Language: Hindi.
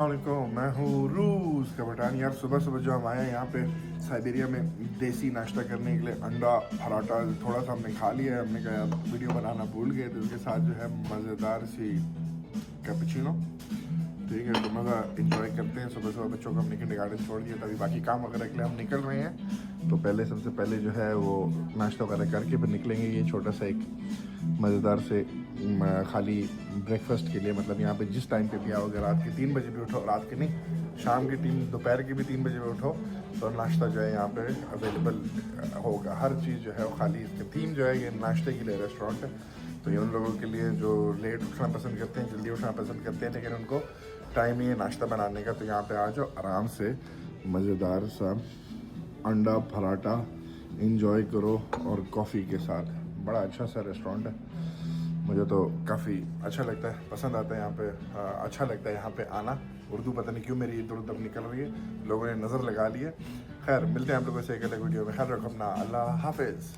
वालेकुम, मैं हूँ रूस का बटान। यार सुबह सुबह जो हम आए हैं यहाँ पे साइबेरिया में देसी नाश्ता करने के लिए अंडा पराठा थोड़ा सा हमने खा लिया है। हमने कहा यार वीडियो बनाना भूल गए, तो उसके साथ जो है मज़ेदार सी कैपुचिनो। ठीक है, तो मज़ा इंजॉय करते हैं। सुबह सुबह बच्चों को हमने किंडरगार्टन छोड़ दिया, तभी बाकी काम वगैरह के लिए हम निकल रहे हैं। तो पहले सबसे पहले जो है वो नाश्ता वगैरह करके फिर निकलेंगे। ये छोटा सा एक मज़ेदार से खाली ब्रेकफास्ट के लिए, मतलब यहाँ पे जिस टाइम पे भी आओगे, रात के 3 बजे भी उठो, रात के नहीं शाम के 3 दोपहर के भी 3 बजे भी उठो, तो नाश्ता जो है यहाँ पे अवेलेबल होगा। हर चीज़ जो है वो खाली, इसकी थीम जो है ये नाश्ते के लिए रेस्टोरेंट है। तो ये उन लोगों के लिए जो लेट उठना पसंद करते हैं, जल्दी उठना पसंद करते हैं, लेकिन उनको टाइम ही है नाश्ता बनाने का। तो यहाँ पे आ जाओ, आराम से मज़ेदार सा अंडा पराठा इंजॉय करो और कॉफ़ी के साथ। बड़ा अच्छा सा रेस्टोरेंट है, मुझे तो काफ़ी अच्छा लगता है, पसंद आता है यहाँ पे। अच्छा लगता है यहाँ पे आना। उर्दू पता नहीं क्यों मेरी इधर उधर निकल रही है, लोगों ने नज़र लगा ली है। खैर, मिलते हैं आप लोगों से एक अलग वीडियो में। ख्याल रखो अपना, अल्लाह हाफिज़।